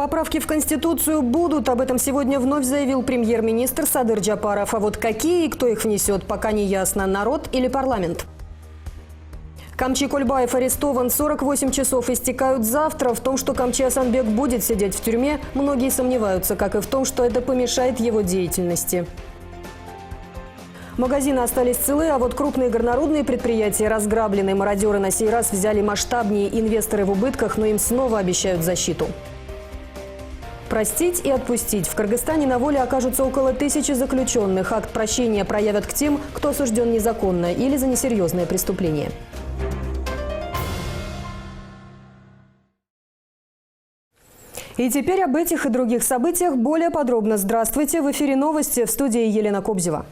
Поправки в Конституцию будут. Об этом сегодня вновь заявил премьер-министр Садыр Джапаров. А вот какие и кто их внесет, пока не ясно. Народ или парламент? Камчи Кольбаев арестован. 48 часов истекают завтра. В том, что Камчи Асанбек будет сидеть в тюрьме, многие сомневаются, как и в том, что это помешает его деятельности. Магазины остались целы, а вот крупные горнорудные предприятия разграблены. Мародеры на сей раз взяли масштабнее, инвесторы в убытках, но им снова обещают защиту. Простить и отпустить. В Кыргызстане на воле окажутся около 1000 заключенных. Акт прощения проявят к тем, кто осужден незаконно или за несерьезное преступление. И теперь об этих и других событиях более подробно. Здравствуйте! В эфире новости, в студии Елена Кобзева.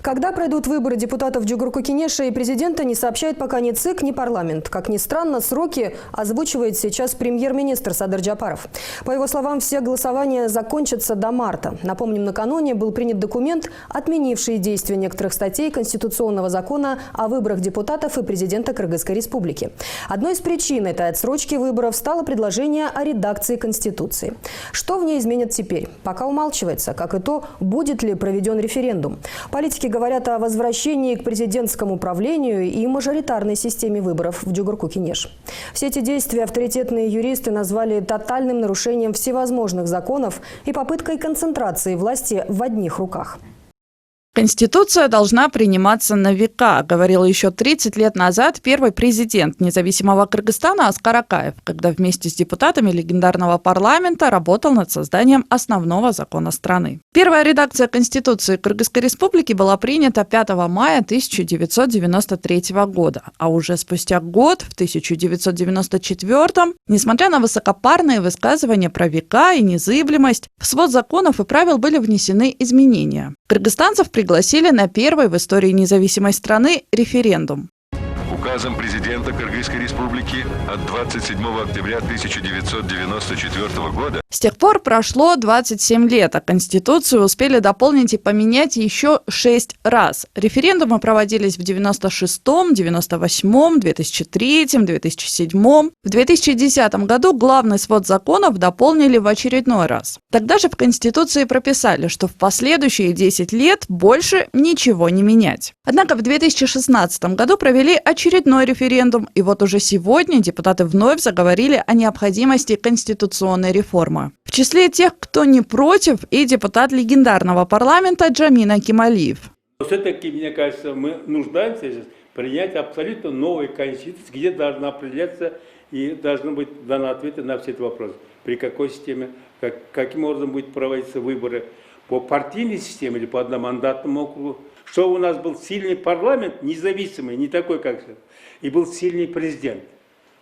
Когда пройдут выборы депутатов Джугурку-Кенеша и президента, не сообщает пока ни ЦИК, ни парламент. Как ни странно, сроки озвучивает сейчас премьер-министр Садыр Джапаров. По его словам, все голосования закончатся до марта. Напомним, накануне был принят документ, отменивший действие некоторых статей Конституционного закона о выборах депутатов и президента Кыргызской республики. Одной из причин этой отсрочки выборов стало предложение о редакции Конституции. Что в ней изменят теперь? Пока умалчивается, как и то, будет ли проведен референдум. Политики говорят о возвращении к президентскому правлению и мажоритарной системе выборов в Джугурку-Кенеш. Все эти действия авторитетные юристы назвали тотальным нарушением всевозможных законов и попыткой концентрации власти в одних руках. Конституция должна приниматься на века, говорил еще 30 лет назад первый президент независимого Кыргызстана Аскар Акаев, когда вместе с депутатами легендарного парламента работал над созданием основного закона страны. Первая редакция Конституции Кыргызской республики была принята 5 мая 1993 года, а уже спустя год, в 1994, несмотря на высокопарные высказывания про века и незыблемость, в свод законов и правил были внесены изменения. Кыргызстанцев пригласили на первый в истории независимой страны референдум. Указом президента Кыргызской республики от 27 октября 1994 года. С тех пор прошло 27 лет, а Конституцию успели дополнить и поменять еще 6 раз. Референдумы проводились в 96-м, 98-м, 2003-м, 2007-м. В 2010 году главный свод законов дополнили в очередной раз. Тогда же в Конституции прописали, что в последующие 10 лет больше ничего не менять. Однако в 2016 году провели очередной референдум, и вот уже сегодня депутаты вновь заговорили о необходимости конституционной реформы. В числе тех, кто не против, и депутат легендарного парламента Джамин Акималиев. Все-таки, мне кажется, мы нуждаемся сейчас принять абсолютно новую конституцию, где должна определяться и должны быть даны ответы на все эти вопросы. При какой системе, каким образом будут проводиться выборы, по партийной системе или по одномандатному округу. Что у нас был сильный парламент, независимый, не такой, как сейчас, и был сильный президент.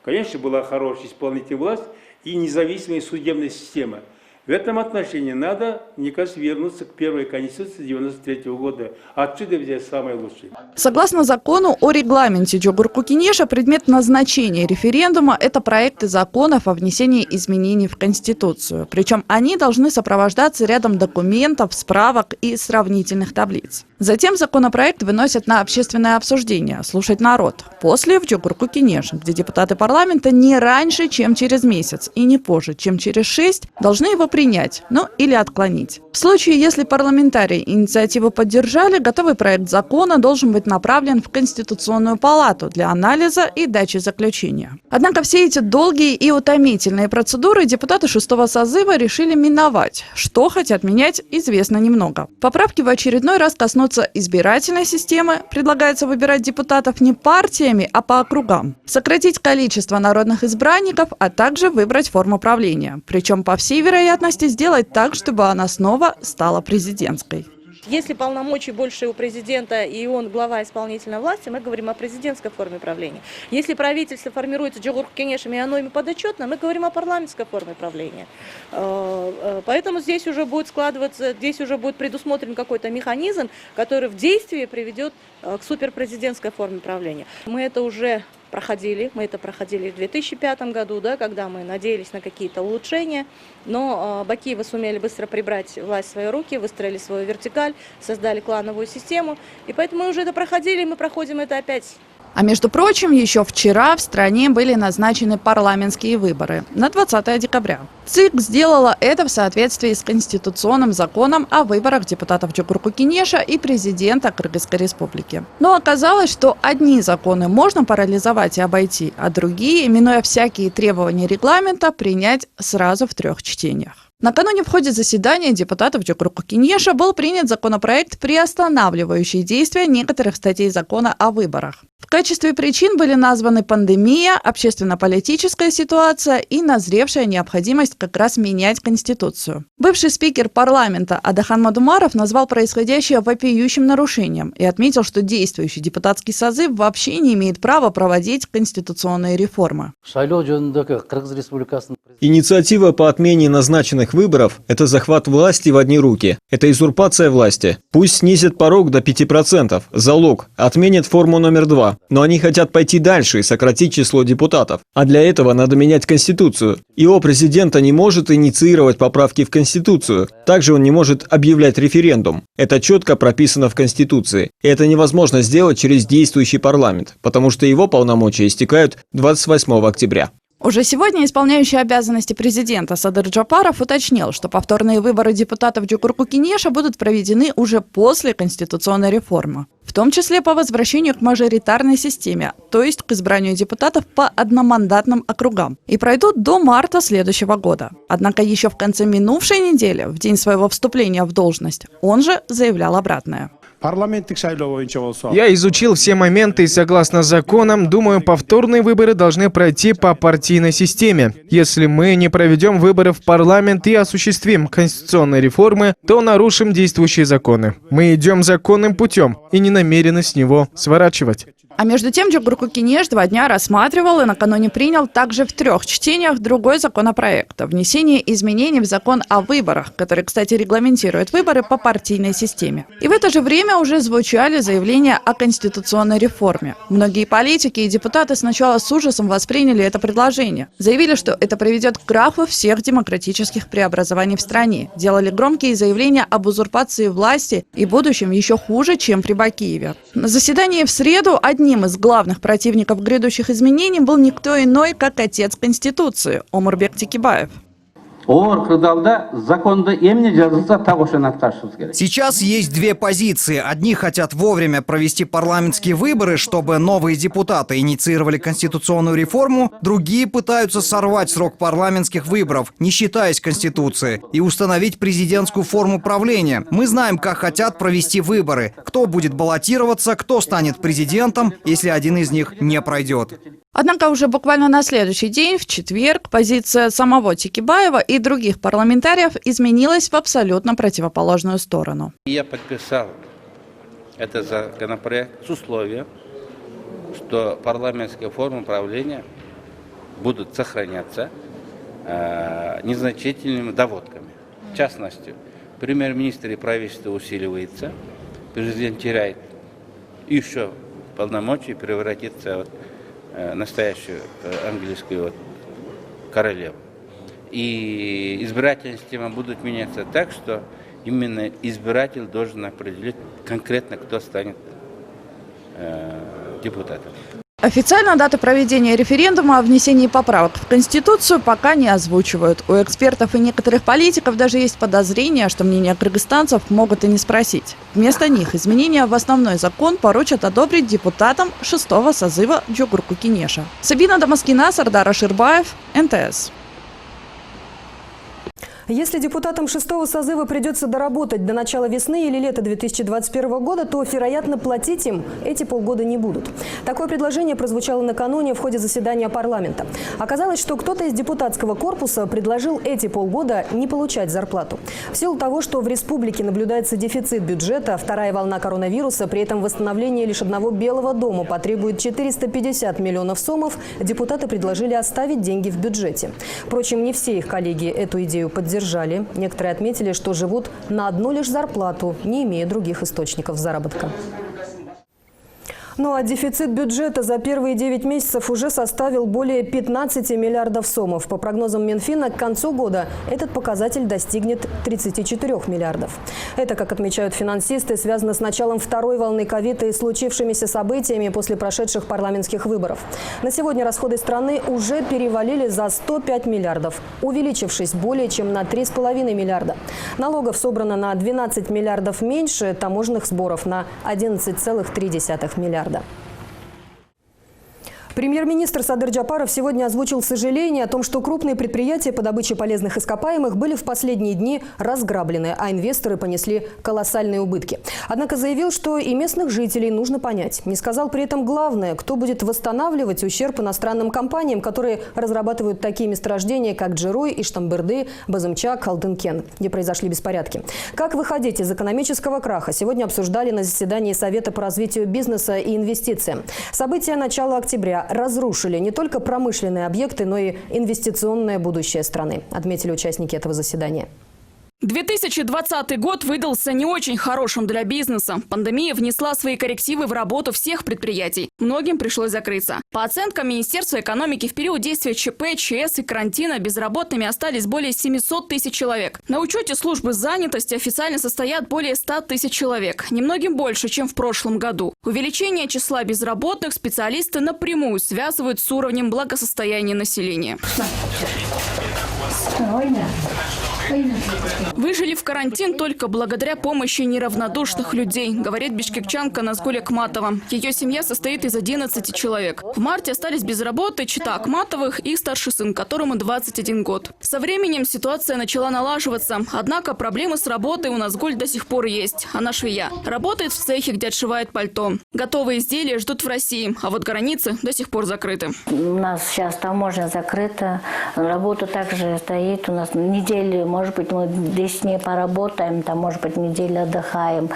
Конечно, была хорошая исполнительная власть и независимая судебная система. В этом отношении надо, мне кажется, вернуться к первой конституции 1993 года. Отсюда взять самое лучшее. Согласно закону о регламенте Джугурку-Кенеша, предмет назначения референдума – это проекты законов о внесении изменений в Конституцию. Причем они должны сопровождаться рядом документов, справок и сравнительных таблиц. Затем законопроект выносят на общественное обсуждение, слушать народ. После в Джугурку-Кенеш, где депутаты парламента не раньше, чем через месяц, и не позже, чем через 6, должны его принять, ну или отклонить. В случае, если парламентарии инициативу поддержали, готовый проект закона должен быть направлен в Конституционную палату для анализа и дачи заключения. Однако все эти долгие и утомительные процедуры депутаты 6-го созыва решили миновать. Что хотят менять, известно немного. Поправки в очередной раз коснутся избирательной системы. Предлагается выбирать депутатов не партиями, а по округам. Сократить количество народных избранников, а также выбрать форму правления. Причем, по всей вероятности, сделать так, чтобы она снова стала президентской. Если полномочий больше у президента и он глава исполнительной власти, мы говорим о президентской форме правления. Если правительство формируется Джугурку-Кенешем и оно ими подотчетно, мы говорим о парламентской форме правления. Поэтому здесь уже будет складываться, здесь уже будет предусмотрен какой-то механизм, который в действии приведет к суперпрезидентской форме правления. Мы это уже проходили в 2005 году, да, когда мы надеялись на какие-то улучшения, но Бакиевы сумели быстро прибрать власть в свои руки, выстроили свою вертикаль, создали клановую систему, и поэтому мы уже это проходили, мы проходим это опять. А между прочим, еще вчера в стране были назначены парламентские выборы на 20 декабря. ЦИК сделала это в соответствии с конституционным законом о выборах депутатов Джугурку-Кенеша и президента Кыргызской республики. Но оказалось, что одни законы можно парализовать и обойти, а другие, минуя всякие требования регламента, принять сразу в 3 чтениях. Накануне в ходе заседания депутатов Джугурку-Кенеша был принят законопроект, приостанавливающий действие некоторых статей закона о выборах. В качестве причин были названы пандемия, общественно-политическая ситуация и назревшая необходимость как раз менять Конституцию. Бывший спикер парламента Адахан Мадумаров назвал происходящее вопиющим нарушением и отметил, что действующий депутатский созыв вообще не имеет права проводить конституционные реформы. Инициатива по отмене назначенных выборов – это захват власти в одни руки. Это узурпация власти. Пусть снизят порог до 5%, залог, отменят форму номер 2. Но они хотят пойти дальше и сократить число депутатов. А для этого надо менять Конституцию. ИО президента не может инициировать поправки в Конституцию. Также он не может объявлять референдум. Это четко прописано в Конституции. И это невозможно сделать через действующий парламент, потому что его полномочия истекают 28 октября. Уже сегодня исполняющий обязанности президента Садыр Джапаров уточнил, что повторные выборы депутатов Джугурку-Кенеша будут проведены уже после конституционной реформы, в том числе по возвращению к мажоритарной системе, то есть к избранию депутатов по одномандатным округам, и пройдут до марта следующего года. Однако еще в конце минувшей недели, в день своего вступления в должность, он же заявлял обратное. Я изучил все моменты и, согласно законам, думаю, повторные выборы должны пройти по партийной системе. Если мы не проведем выборы в парламент и осуществим конституционные реформы, то нарушим действующие законы. Мы идем законным путем и не намерены с него сворачивать. А между тем Джугурку-Кенеш 2 дня рассматривал и накануне принял также в 3 чтениях другой законопроект о внесении изменений в закон о выборах, который, кстати, регламентирует выборы по партийной системе. И в это же время уже звучали заявления о конституционной реформе. Многие политики и депутаты сначала с ужасом восприняли это предложение. Заявили, что это приведет к краху всех демократических преобразований в стране. Делали громкие заявления об узурпации власти и будущем еще хуже, чем при Бакиеве. На заседании в среду одним из главных противников грядущих изменений был никто иной, как отец Конституции – Омурбек Текебаев. Сейчас есть 2 позиции. Одни хотят вовремя провести парламентские выборы, чтобы новые депутаты инициировали конституционную реформу. Другие пытаются сорвать срок парламентских выборов, не считаясь Конституцией, и установить президентскую форму правления. Мы знаем, как хотят провести выборы. Кто будет баллотироваться, кто станет президентом, если один из них не пройдет. Однако уже буквально на следующий день, в четверг, позиция самого Текебаева и других парламентариев изменилась в абсолютно противоположную сторону. Я подписал этот законопроект с условием, что парламентские формы правления будут сохраняться незначительными доводками. В частности, премьер-министр и правительство усиливается, президент теряет еще полномочия и превратится в настоящую английскую королеву. И избирательная система будет меняться так, что именно избиратель должен определить конкретно, кто станет депутатом. Официально даты проведения референдума о внесении поправок в Конституцию пока не озвучивают. У экспертов и некоторых политиков даже есть подозрение, что мнение кыргызстанцев могут и не спросить. Вместо них изменения в основной закон поручат одобрить депутатам 6-го созыва Джугурку-Кенеша. Сабина Дамаскина, Сардар Аширбаев, НТС. Если депутатам 6-го созыва придется доработать до начала весны или лета 2021 года, то, вероятно, платить им эти полгода не будут. Такое предложение прозвучало накануне в ходе заседания парламента. Оказалось, что кто-то из депутатского корпуса предложил эти полгода не получать зарплату. В силу того, что в республике наблюдается дефицит бюджета, вторая волна коронавируса, при этом восстановление лишь одного Белого дома потребует 450 миллионов сомов, депутаты предложили оставить деньги в бюджете. Впрочем, не все их коллеги эту идею поддержали. Некоторые отметили, что живут на одну лишь зарплату, не имея других источников заработка. Ну а дефицит бюджета за первые 9 месяцев уже составил более 15 миллиардов сомов. По прогнозам Минфина, к концу года этот показатель достигнет 34 миллиардов. Это, как отмечают финансисты, связано с началом второй волны ковида и случившимися событиями после прошедших парламентских выборов. На сегодня расходы страны уже перевалили за 105 миллиардов, увеличившись более чем на 3,5 миллиарда. Налогов собрано на 12 миллиардов меньше, таможенных сборов на 11,3 миллиарда. Премьер-министр Садыр Джапаров сегодня озвучил сожаление о том, что крупные предприятия по добыче полезных ископаемых были в последние дни разграблены, а инвесторы понесли колоссальные убытки. Однако заявил, что и местных жителей нужно понять. Не сказал при этом главное, кто будет восстанавливать ущерб иностранным компаниям, которые разрабатывают такие месторождения, как Джируй, Иштамбырды, Базымчак, Алтынкен, где произошли беспорядки. Как выходить из экономического краха, сегодня обсуждали на заседании Совета по развитию бизнеса и инвестициям. События начала октября разрушили не только промышленные объекты, но и инвестиционное будущее страны, отметили участники этого заседания. 2020 год выдался не очень хорошим для бизнеса. Пандемия внесла свои коррективы в работу всех предприятий. Многим пришлось закрыться. По оценкам Министерства экономики, в период действия ЧП, ЧС и карантина безработными остались более 700 тысяч человек. На учете службы занятости официально состоят более 100 тысяч человек. Немногим больше, чем в прошлом году. Увеличение числа безработных специалисты напрямую связывают с уровнем благосостояния населения. Выжили в карантин только благодаря помощи неравнодушных людей, говорит бишкекчанка Назгуль Акматова. Ее семья состоит из 11 человек. В марте остались без работы чета Акматовых и старший сын, которому 21 год. Со временем ситуация начала налаживаться. Однако проблемы с работой у Назгуль до сих пор есть. Она швея. Работает в цехе, где отшивает пальто. Готовые изделия ждут в России, а вот границы до сих пор закрыты. У нас сейчас таможня закрыта, работа также стоит. У нас неделю, может быть, мы 10 дней поработаем, там, может быть, неделю отдыхаем.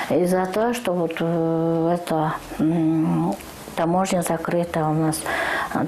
Из-за того, что вот таможня закрыта у нас,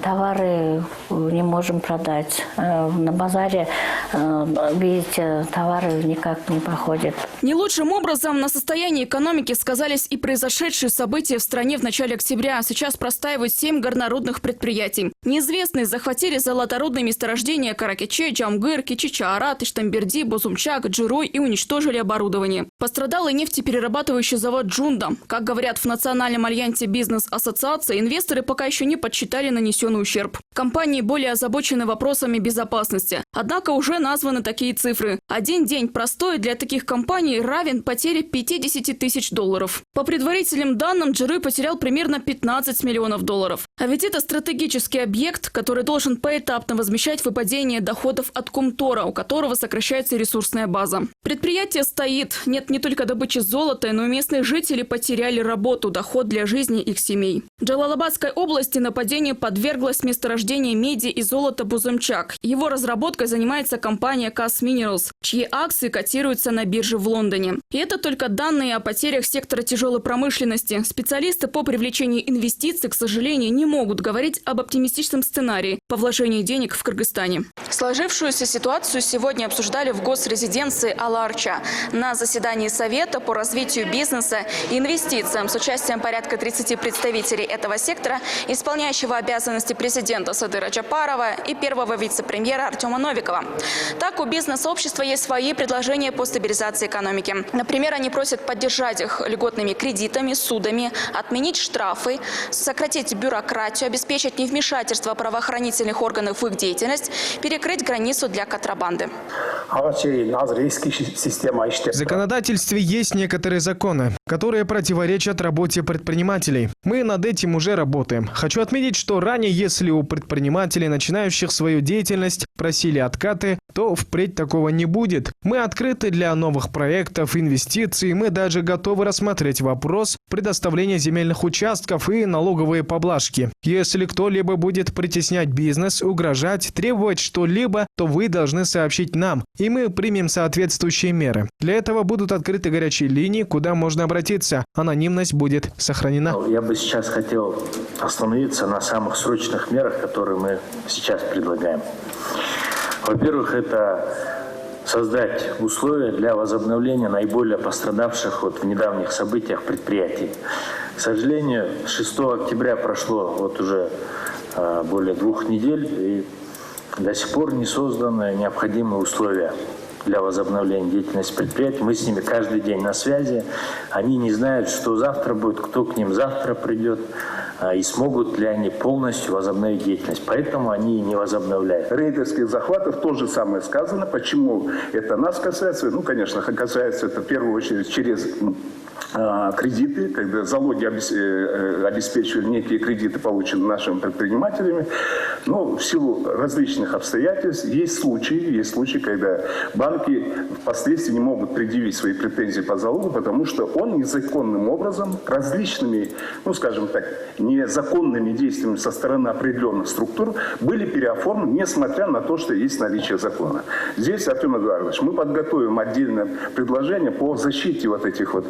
товары не можем продать. На базаре, видите, товары никак не проходят. Не лучшим образом на состоянии экономики сказались и произошедшие события в стране в начале октября. Сейчас простаивают 7 горнорудных предприятий. Неизвестные захватили золоторудные месторождения Каракече, Джамгыр, Кичи-Чаарат, Иштамберди, Бузумчак, Джируй и уничтожили оборудование. Пострадал и нефтеперерабатывающий завод «Джунда». Как говорят в Национальном альянсе бизнес-ассоциации, инвесторы пока еще не подсчитали нанесенный ущерб. Компании более озабочены вопросами безопасности. Однако уже названы такие цифры. Один день простой для таких компаний равен потере 50 тысяч долларов. По предварительным данным, Джируй потерял примерно 15 миллионов долларов. А ведь это стратегический объект, который должен поэтапно возмещать выпадение доходов от Кумтора, у которого сокращается ресурсная база. Предприятие стоит. Нет не только добычи золота, но и местные жители потеряли работу, доход для жизни их семей. В Джалалабадской области нападению подверглось месторождение меди и золота Бузымчак. Его разработкой занимается компания Cass Minerals, чьи акции котируются на бирже в Лондоне. И это только данные о потерях сектора тяжелой промышленности. Специалисты по привлечению инвестиций, к сожалению, не могут говорить об оптимистичном сценарии по вложению денег в Кыргызстане. Сложившуюся ситуацию сегодня обсуждали в госрезиденции Ала-Арча на заседании Совета по развитию бизнеса и инвестициям с участием порядка 30 представителей этого сектора, исполняющего обязанности президента Садыра Джапарова и первого вице-премьера Артема Новикова. Так, у бизнес-сообщества есть свои предложения по стабилизации экономики. Например, они просят поддержать их льготными кредитами, судами, отменить штрафы, сократить бюрократию, обеспечить невмешательство правоохранительных органов в их деятельность, перекрыть границу для контрабанды. В законодательстве есть некоторые законы, которые противоречат работе предпринимателей. Мы над этим уже работаем. Хочу отметить, что ранее, если у предпринимателей, начинающих свою деятельность, просили откаты, то впредь такого не будет. Мы открыты для новых проектов, инвестиций. Мы даже готовы рассмотреть вопрос предоставления земельных участков и налоговые поблажки. Если кто-либо будет притеснять бизнес, угрожать, требовать что-либо, то вы должны сообщить нам, и мы примем соответствующие меры. Для этого будут открыты горячие линии, куда можно обратиться. Анонимность будет сохранена. Я бы сейчас хотел остановиться на самых срочных мерах, которые мы сейчас предлагаем. Во-первых, это создать условия для возобновления наиболее пострадавших в недавних событиях предприятий. К сожалению, 6 октября прошло вот уже более 2 недель, и до сих пор не созданы необходимые условия для возобновления деятельности предприятий. Мы с ними каждый день на связи. Они не знают, что завтра будет, кто к ним завтра придет, и смогут ли они полностью возобновить деятельность. Поэтому они и не возобновляют. Рейдерских захватов то же самое сказано. Почему это нас касается? Ну, конечно, касается это в первую очередь через кредиты, когда залоги обеспечивали некие кредиты, полученные нашими предпринимателями. Но в силу различных обстоятельств есть случаи, когда банки впоследствии не могут предъявить свои претензии по залогу, потому что он незаконным образом, различными, ну скажем так, незаконными действиями со стороны определенных структур были переоформлены, несмотря на то, что есть наличие закона. Здесь, Артем Эдуардович, мы подготовим отдельное предложение по защите вот этих вот,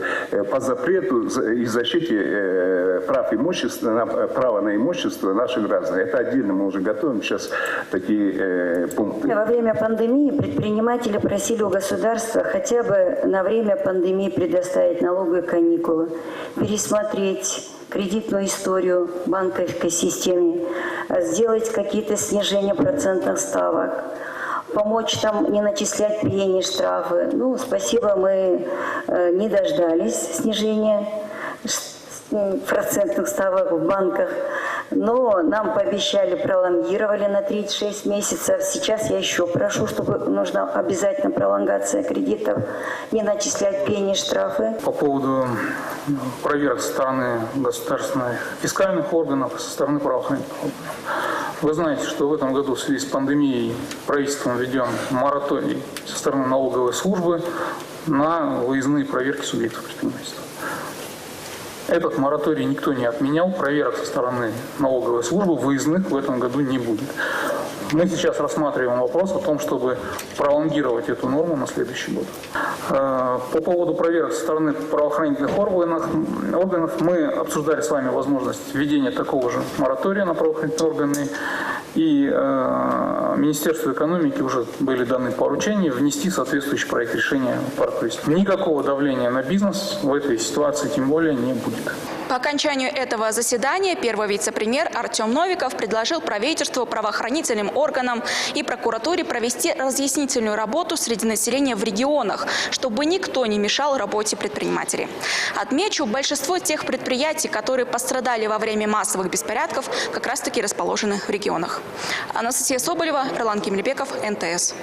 по запрету и защите права на имущество наших граждан. Это отдельно мы уже готовим сейчас такие пункты. Во время пандемии предприниматели просили у государства хотя бы на время пандемии предоставить налоговые каникулы, пересмотреть кредитную историю в банковской системе, сделать какие-то снижения процентных ставок, помочь там не начислять пени, штрафы. Ну, спасибо, мы не дождались снижения процентных ставок в банках, но нам пообещали, пролонгировали на 36 месяцев. Сейчас я еще прошу, чтобы нужна обязательно пролонгация кредитов, не начислять пени, штрафы. По поводу проверок со стороны государственных фискальных органов, со стороны правоохранительных органов. Вы знаете, что в этом году в связи с пандемией правительством введен мораторий со стороны налоговой службы на выездные проверки субъектов предпринимательства. Этот мораторий никто не отменял, проверок со стороны налоговой службы выездных в этом году не будет. Мы сейчас рассматриваем вопрос о том, чтобы пролонгировать эту норму на следующий год. По поводу проверок со стороны правоохранительных органов мы обсуждали с вами возможность введения такого же моратория на правоохранительные органы. И Министерству экономики уже были даны поручения внести соответствующий проект решения в правительство. Никакого давления на бизнес в этой ситуации тем более не будет. По окончанию этого заседания первый вице-премьер Артем Новиков предложил правительству, правоохранительным органам и прокуратуре провести разъяснительную работу среди населения в регионах, чтобы никто не мешал работе предпринимателей. Отмечу, большинство тех предприятий, которые пострадали во время массовых беспорядков, как раз-таки расположены в регионах. Анастасия Соболева, Ролан Кемельбеков, НТС.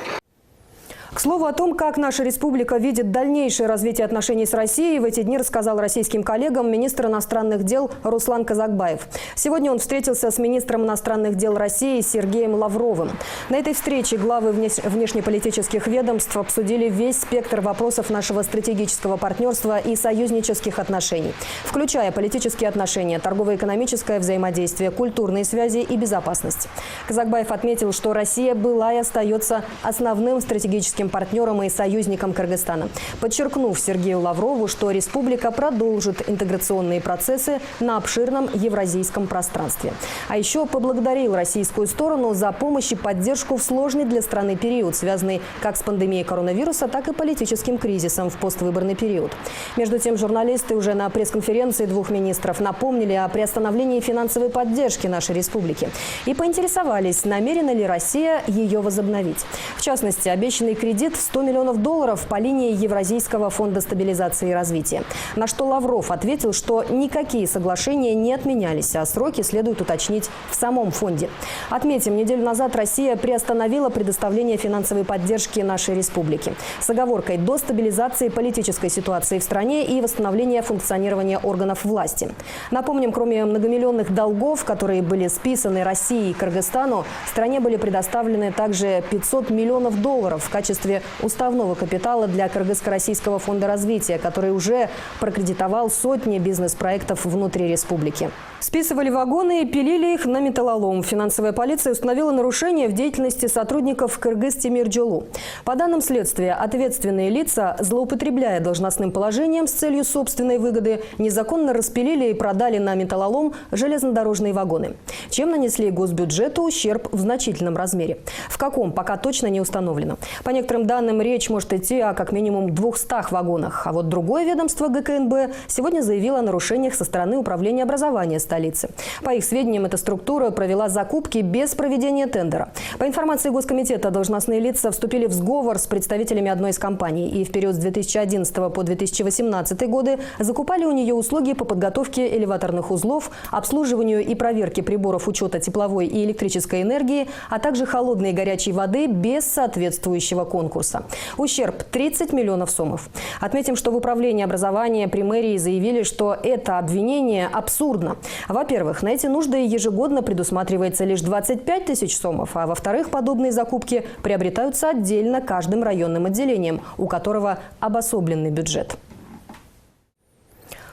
К слову о том, как наша республика видит дальнейшее развитие отношений с Россией, в эти дни рассказал российским коллегам министр иностранных дел Руслан Казакбаев. Сегодня он встретился с министром иностранных дел России Сергеем Лавровым. На этой встрече главы внешнеполитических ведомств обсудили весь спектр вопросов нашего стратегического партнерства и союзнических отношений, включая политические отношения, торгово-экономическое взаимодействие, культурные связи и безопасность. Казакбаев отметил, что Россия была и остается основным стратегическим партнером и союзником Кыргызстана, подчеркнув Сергею Лаврову, что республика продолжит интеграционные процессы на обширном евразийском пространстве. А еще поблагодарил российскую сторону за помощь и поддержку в сложный для страны период, связанный как с пандемией коронавируса, так и политическим кризисом в поствыборный период. Между тем, журналисты уже на пресс-конференции двух министров напомнили о приостановлении финансовой поддержки нашей республики и поинтересовались, намерена ли Россия ее возобновить. В частности, обещанный кредит в $100 миллионов по линии Евразийского фонда стабилизации и развития. На что Лавров ответил, что никакие соглашения не отменялись, а сроки следует уточнить в самом фонде. Отметим, неделю назад Россия приостановила предоставление финансовой поддержки нашей республике с оговоркой до стабилизации политической ситуации в стране и восстановления функционирования органов власти. Напомним, кроме многомиллионных долгов, которые были списаны России и Кыргызстану, стране были предоставлены также $500 миллионов в качестве уставного капитала для Кыргызско-Российского фонда развития, который уже прокредитовал сотни бизнес-проектов внутри республики. Списывали вагоны и пилили их на металлолом. Финансовая полиция установила нарушения в деятельности сотрудников Кыргызтемиржолу. По данным следствия, ответственные лица, злоупотребляя должностным положением с целью собственной выгоды, незаконно распилили и продали на металлолом железнодорожные вагоны, чем нанесли госбюджету ущерб в значительном размере. В каком, пока точно не установлено. По некоторым некоторым данным, речь может идти о как минимум 200 вагонах. А вот другое ведомство ГКНБ сегодня заявило о нарушениях со стороны управления образования столицы. По их сведениям, эта структура провела закупки без проведения тендера. По информации Госкомитета, должностные лица вступили в сговор с представителями одной из компаний и в период с 2011 по 2018 годы закупали у нее услуги по подготовке элеваторных узлов, обслуживанию и проверке приборов учета тепловой и электрической энергии, а также холодной и горячей воды без соответствующего конкурса. Ущерб – 30 миллионов сомов. Отметим, что в управлении образования при мэрии заявили, что это обвинение абсурдно. Во-первых, на эти нужды ежегодно предусматривается лишь 25 тысяч сомов, а во-вторых, подобные закупки приобретаются отдельно каждым районным отделением, у которого обособленный бюджет.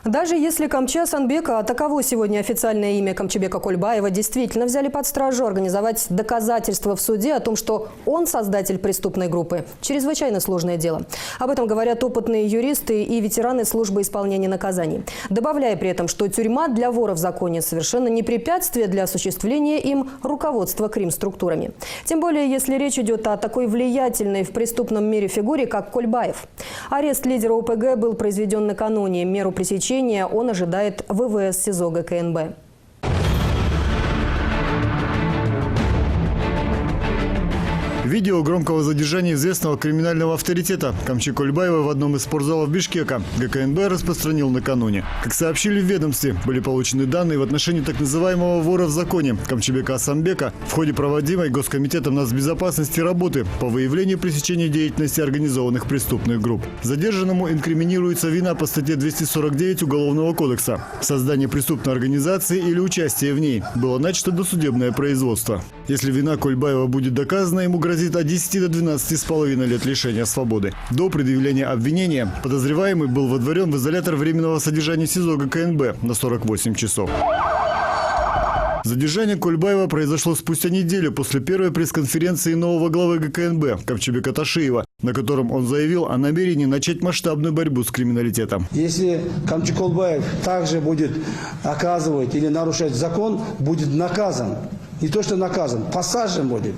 Даже если Камча Санбека, а таково сегодня официальное имя Камчебека Кольбаева, действительно взяли под стражу, организовать доказательства в суде о том, что он создатель преступной группы – чрезвычайно сложное дело. Об этом говорят опытные юристы и ветераны службы исполнения наказаний. Добавляя при этом, что тюрьма для вора в законе совершенно не препятствие для осуществления им руководства крим-структурами. Тем более, если речь идет о такой влиятельной в преступном мире фигуре, как Кольбаев. Арест лидера ОПГ был произведен накануне. Меру пресечения он ожидает в ВВС СИЗО ГКНБ. Видео громкого задержания известного криминального авторитета Камчи Кольбаева в одном из спортзалов Бишкека ГКНБ распространил накануне. Как сообщили в ведомстве, были получены данные в отношении так называемого вора в законе Камчебека Асамбека в ходе проводимой Госкомитетом нацбезопасности работы по выявлению и пресечению деятельности организованных преступных групп. Задержанному инкриминируется вина по статье 249 Уголовного кодекса. Создание преступной организации или участие в ней. Было начато досудебное производство. Если вина Кольбаева будет доказана, ему грозит от 10 до 12,5 лет лишения свободы. До предъявления обвинения подозреваемый был водворен в изолятор временного содержания СИЗО ГКНБ на 48 часов. Задержание Кольбаева произошло спустя неделю после первой пресс-конференции нового главы ГКНБ Камчебека Ташиева, на котором он заявил о намерении начать масштабную борьбу с криминалитетом. Если Камчи Кольбаев также будет оказывать или нарушать закон, будет наказан. Не то что наказан, посажен будет.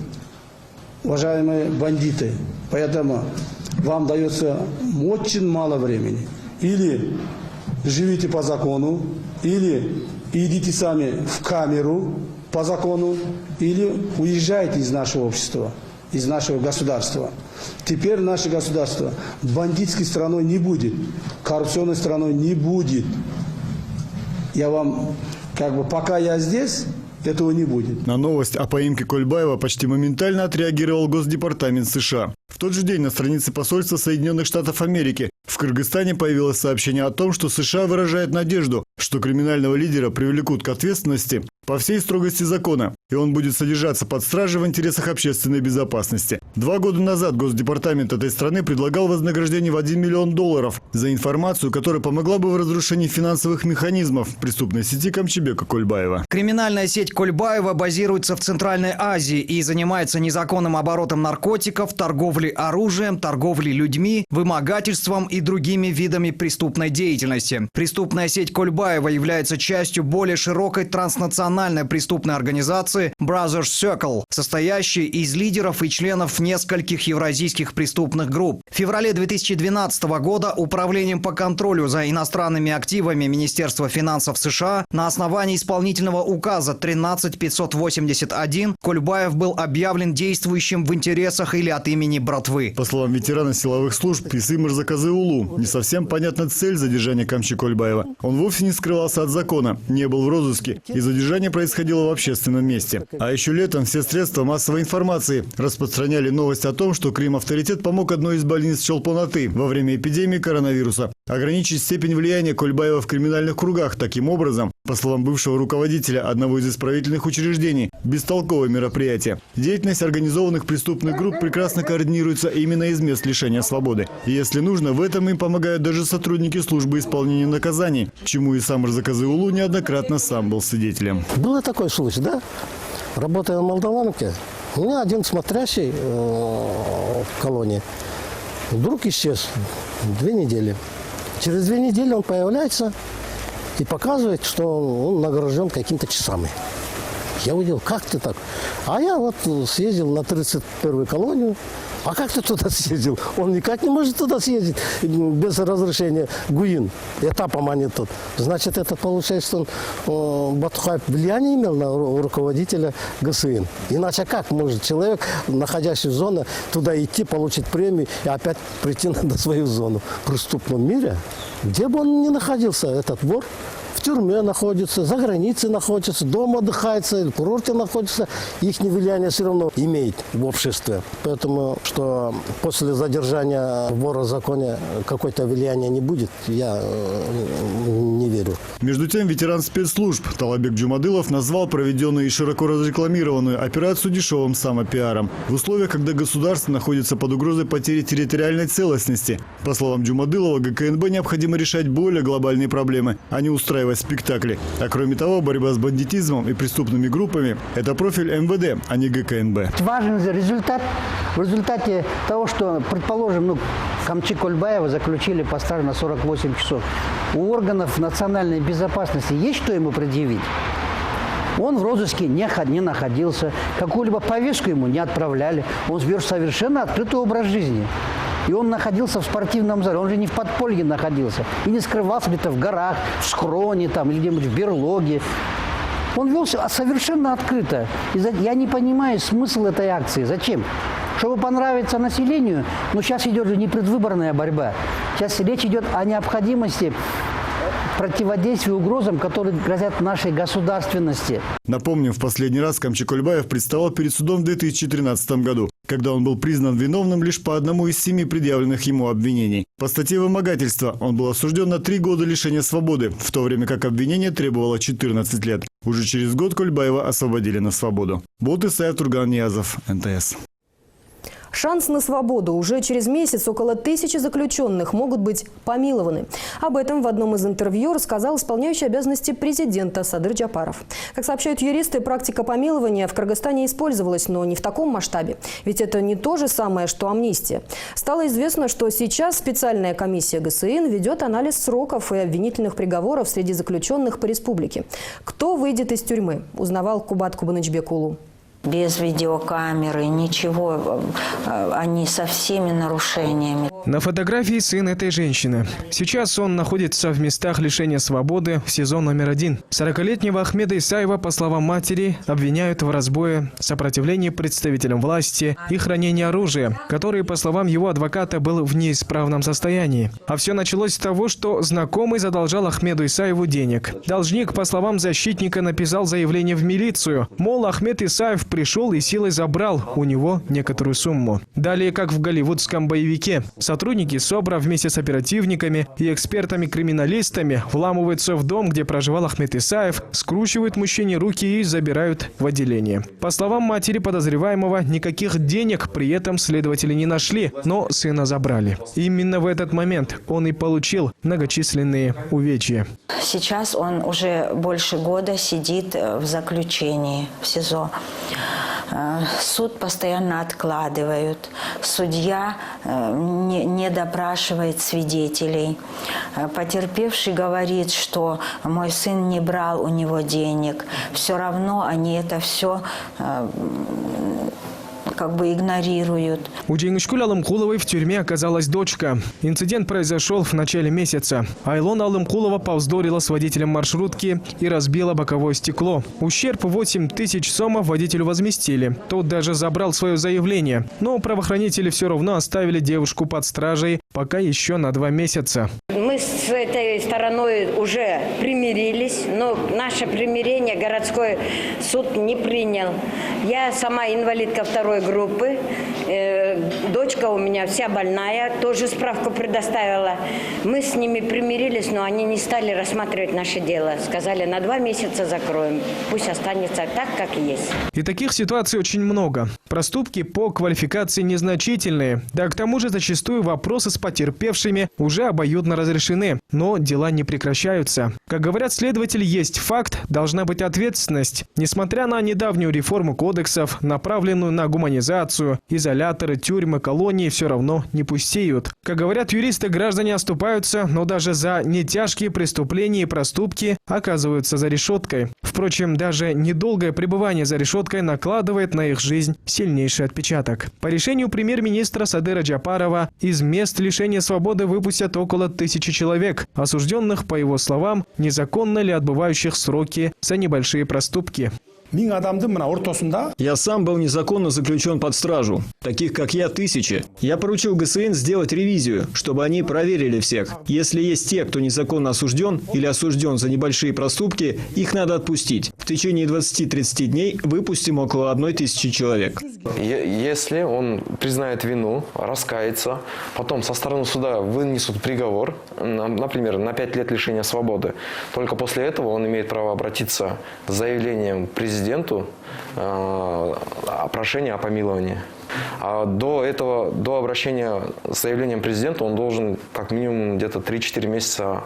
Уважаемые бандиты, поэтому вам дается очень мало времени. Или живите по закону, или идите сами в камеру по закону, или уезжайте из нашего общества, из нашего государства. Теперь наше государство бандитской страной не будет, коррупционной страной не будет. Я вам, пока я здесь, этого не будет. На новость о поимке Кольбаева почти моментально отреагировал Госдепартамент США. В тот же день на странице посольства Соединенных Штатов Америки в Кыргызстане появилось сообщение о том, что США выражает надежду, что криминального лидера привлекут к ответственности по всей строгости закона, и он будет содержаться под стражей в интересах общественной безопасности. 2 года назад Госдепартамент этой страны предлагал вознаграждение в $1 миллион за информацию, которая помогла бы в разрушении финансовых механизмов преступной сети Камчебека Кольбаева. Криминальная сеть Кольбаева базируется в Центральной Азии и занимается незаконным оборотом наркотиков, торговлей оружием, торговлей людьми, вымогательством и другими видами преступной деятельности. Преступная сеть Кольбаева является частью более широкой транснациональной преступной организации Brothers Circle, состоящей из лидеров и членов нескольких евразийских преступных групп. В феврале 2012 года Управлением по контролю за иностранными активами Министерства финансов США на основании исполнительного указа 13581 Кольбаев был объявлен действующим в интересах или от имени братвы. По словам ветерана силовых служб Писы Мырзаказыулу, не совсем понятна цель задержания Камчи Кольбаева. Он вовсе не скрывался от закона, не был в розыске, и задержание происходило в общественном месте. А еще летом все средства массовой информации распространяли новость о том, что Крим-авторитет помог одной из больниц Чолпон-Аты во время эпидемии коронавируса ограничить степень влияния Кольбаева в криминальных кругах. Таким образом, по словам бывшего руководителя одного из исправительных учреждений, бестолковое мероприятие. Деятельность организованных преступных групп прекрасно координируется именно из мест лишения свободы. И если нужно, в этом им помогают даже сотрудники службы исполнения наказаний, чему и сам Мырзаказыулу неоднократно сам был свидетелем. Был такой случай, да? Работая в Молдаванке, у меня один смотрящий в колонии вдруг исчез 2 недели. Через 2 недели он появляется и показывает, что он награжден какими-то часами. Я увидел, как ты так? А я вот съездил на 31-ю колонию. А как ты туда съездил? Он никак не может туда съездить без разрешения ГУИН. Этапом они тут. Значит, это получается, что Батухаев влияние имел на руководителя ГСИН. Иначе как может человек, находящийся в зоне, туда идти, получить премию и опять прийти на свою зону? В преступном мире, где бы он ни находился, этот вор, в тюрьме находится, за границей находится, дома отдыхается, в курорте находится, их влияние все равно имеет в обществе. Поэтому, что после задержания вора в законе какое-то влияние не будет, я не верю. Между тем, ветеран спецслужб Талабек Джумадылов назвал проведенную и широко разрекламированную операцию дешевым самопиаром. В условиях, когда государство находится под угрозой потери территориальной целостности. По словам Джумадылова, ГКНБ необходимо решать более глобальные проблемы, а не устраивать спектакли. А кроме того, борьба с бандитизмом и преступными группами – это профиль МВД, а не ГКНБ. Важен результат. В результате того, что, предположим, Камчи Кольбаева заключили по стражу на 48 часов. У органов национальной безопасности есть что ему предъявить? Он в розыске не находился, какую-либо повестку ему не отправляли. Он вел совершенно открытый образ жизни. И он находился в спортивном зале, он же не в подполье находился. И не скрывался где-то в горах, в схроне там, или где-нибудь в берлоге. Он вел себя совершенно открыто. И я не понимаю смысл этой акции. Зачем? Чтобы понравиться населению, но сейчас идет же не предвыборная борьба. Сейчас речь идет о необходимости противодействия угрозам, которые грозят нашей государственности. Напомним, в последний раз Камчи Кольбаев предстал перед судом в 2013 году, когда он был признан виновным лишь по одному из 7 предъявленных ему обвинений. По статье вымогательства он был осужден на 3 года лишения свободы, в то время как обвинение требовало 14 лет. Уже через год Кольбаева освободили на свободу. Болт Исаев, Турган Ниязов, НТС. Шанс на свободу. Уже через месяц около 1000 заключенных могут быть помилованы. Об этом в одном из интервью рассказал исполняющий обязанности президента Садыр Джапаров. Как сообщают юристы, практика помилования в Кыргызстане использовалась, но не в таком масштабе. Ведь это не то же самое, что амнистия. Стало известно, что сейчас специальная комиссия ГСИН ведет анализ сроков и обвинительных приговоров среди заключенных по республике. Кто выйдет из тюрьмы, узнавал Кубат Кубанычбек-Улу. Без видеокамеры, ничего, они со всеми нарушениями. На фотографии сын этой женщины. Сейчас он находится в местах лишения свободы в СИЗО номер 1. 40-летнего Ахмеда Исаева, по словам матери, обвиняют в разбое, сопротивлении представителям власти и хранении оружия, который, по словам его адвоката, был в неисправном состоянии. А все началось с того, что знакомый задолжал Ахмеду Исаеву денег. Должник, по словам защитника, написал заявление в милицию. Мол, Ахмед Исаев пришел и силой забрал у него некоторую сумму. Далее, как в голливудском боевике, сотрудники СОБРа вместе с оперативниками и экспертами-криминалистами вламываются в дом, где проживал Ахмед Исаев, скручивают мужчине руки и забирают в отделение. По словам матери подозреваемого, никаких денег при этом следователи не нашли, но сына забрали. Именно в этот момент он и получил многочисленные увечья. Сейчас он уже больше года сидит в заключении в СИЗО. Суд постоянно откладывают. Судья не допрашивает свидетелей. Потерпевший говорит, что мой сын не брал у него денег. Все равно они это все как бы игнорируют. У Джейнышкуль Алымкуловой в тюрьме оказалась дочка. Инцидент произошел в начале месяца. Айлона Алымкулова повздорила с водителем маршрутки и разбила боковое стекло. Ущерб 8000 сомов водителю возместили. Тот даже забрал свое заявление. Но правоохранители все равно оставили девушку под стражей пока еще на 2 месяца. Мы с этой стороной уже примирились, но наше примирение городской суд не принял. Я сама инвалидка 2-й группы, дочка у меня вся больная, тоже справку предоставила. Мы с ними примирились, но они не стали рассматривать наше дело. Сказали, на 2 месяца закроем, пусть останется так, как есть. И таких ситуаций очень много. Проступки по квалификации незначительные. Да к тому же зачастую вопросы с потерпевшими уже обоюдно разрешены. Но дела не прекращаются. Как говорят следователи, есть факт, должна быть ответственность. Несмотря на недавнюю реформу кодексов, направленную на гуманизацию, изоляторы, тюрьмы, колонии, колонии все равно не пустеют. Как говорят юристы, граждане оступаются, но даже за нетяжкие преступления и проступки оказываются за решеткой. Впрочем, даже недолгое пребывание за решеткой накладывает на их жизнь сильнейший отпечаток. По решению премьер-министра Садыра Джапарова из мест лишения свободы выпустят около 1000 человек, осужденных, по его словам, незаконно или отбывающих сроки за небольшие проступки. Я сам был незаконно заключен под стражу. Таких, как я, 1000. Я поручил ГСН сделать ревизию, чтобы они проверили всех. Если есть те, кто незаконно осужден или осужден за небольшие проступки, их надо отпустить. В течение 20-30 дней выпустим около 1000 человек. Если он признает вину, раскается, потом со стороны суда вынесут приговор, например, на 5 лет лишения свободы, только после этого он имеет право обратиться с заявлением президенту о прошении о помиловании. А до обращения с заявлением президента он должен как минимум где-то 3-4 месяца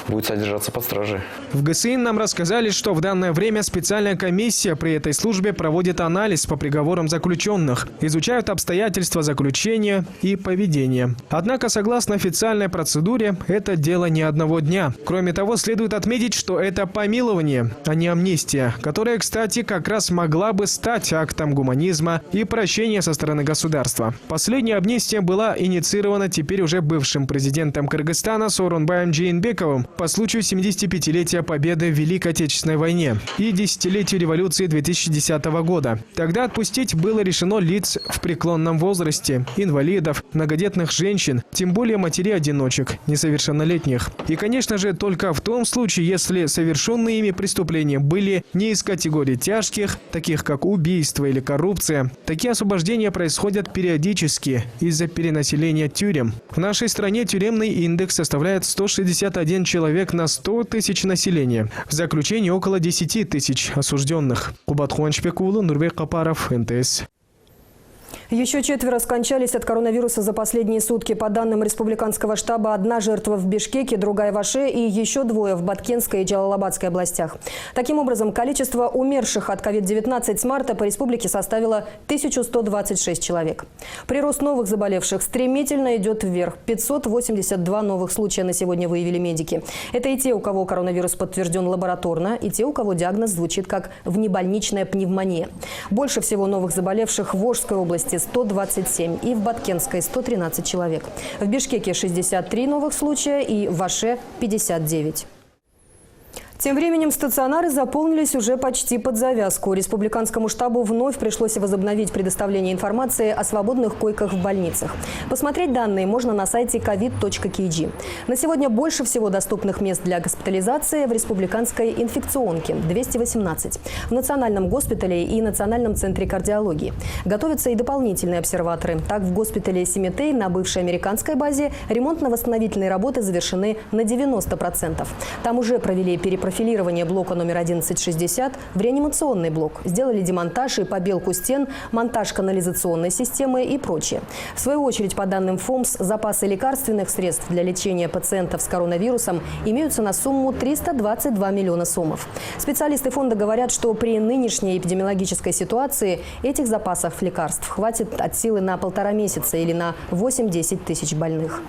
будет содержаться под стражей. В ГСН нам рассказали, что в данное время специальная комиссия при этой службе проводит анализ по приговорам заключенных, изучают обстоятельства заключения и поведения. Однако, согласно официальной процедуре, это дело не одного дня. Кроме того, следует отметить, что это помилование, а не амнистия, которая, кстати, как раз могла бы стать актом гуманизма и прощения со стороны государства. Последняя амнистия была инициирована теперь уже бывшим президентом Кыргызстана Сооронбаем Джейнбековым по случаю 75-летия победы в Великой Отечественной войне и десятилетию революции 2010 года. Тогда отпустить было решено лиц в преклонном возрасте, инвалидов, многодетных женщин, тем более матерей-одиночек, несовершеннолетних. И, конечно же, только в том случае, если совершенные ими преступления были не из категории тяжких, таких как убийство или коррупция. Такие освобождения происходят периодически из-за перенаселения тюрем. В нашей стране тюремный индекс составляет 161 человек на 100 тысяч населения. В заключении около 10 тысяч осужденных. Кубат Хуанчбекулы, Нурбек Капаров, НТС. Еще 4 скончались от коронавируса за последние сутки. По данным республиканского штаба, 1 жертва в Бишкеке, другая в Аше и еще 2 в Баткенской и Джалалабадской областях. Таким образом, количество умерших от COVID-19 с марта по республике составило 1126 человек. Прирост новых заболевших стремительно идет вверх. 582 новых случая на сегодня выявили медики. Это и те, у кого коронавирус подтвержден лабораторно, и те, у кого диагноз звучит как внебольничная пневмония. Больше всего новых заболевших в Волжской области – 127 и в Баткенской 113 человек. В Бишкеке 63 новых случая и в Аше 59. Тем временем стационары заполнились уже почти под завязку. Республиканскому штабу вновь пришлось возобновить предоставление информации о свободных койках в больницах. Посмотреть данные можно на сайте covid.kg. На сегодня больше всего доступных мест для госпитализации в республиканской инфекционке – 218, в Национальном госпитале и Национальном центре кардиологии. Готовятся и дополнительные обсерваторы. Так, в госпитале Симитей на бывшей американской базе ремонтно-восстановительные работы завершены на 90%. Там уже провели перепрофилирование блока номер 1160 в реанимационный блок. Сделали демонтаж и побелку стен, монтаж канализационной системы и прочее. В свою очередь, по данным ФОМС, запасы лекарственных средств для лечения пациентов с коронавирусом имеются на сумму 322 миллиона сомов. Специалисты фонда говорят, что при нынешней эпидемиологической ситуации этих запасов лекарств хватит от силы на 1,5 месяца или на 8-10 тысяч больных.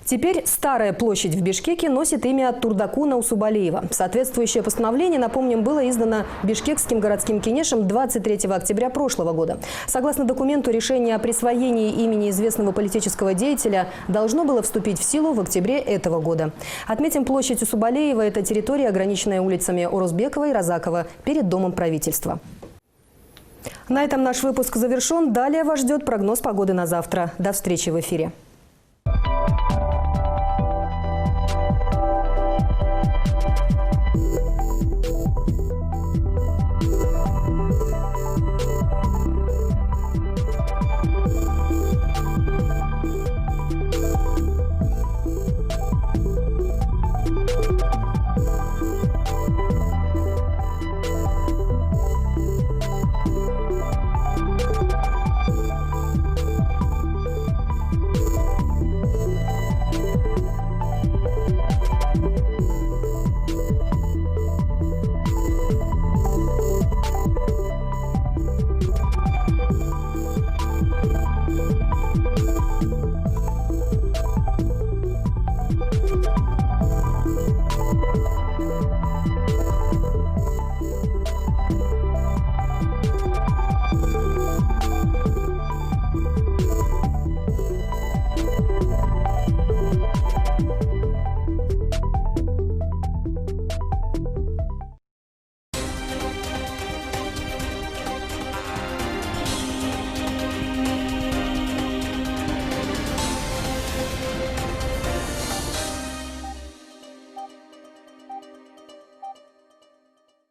Теперь старая площадь в Бишкеке носит имя Турдакуна Усубалиева. Соответствующее постановление, напомним, было издано Бишкекским городским кенешем 23 октября прошлого года. Согласно документу, решение о присвоении имени известного политического деятеля должно было вступить в силу в октябре этого года. Отметим, площадь Усубалиева – это территория, ограниченная улицами Орозбекова и Розакова перед Домом правительства. На этом наш выпуск завершен. Далее вас ждет прогноз погоды на завтра. До встречи в эфире.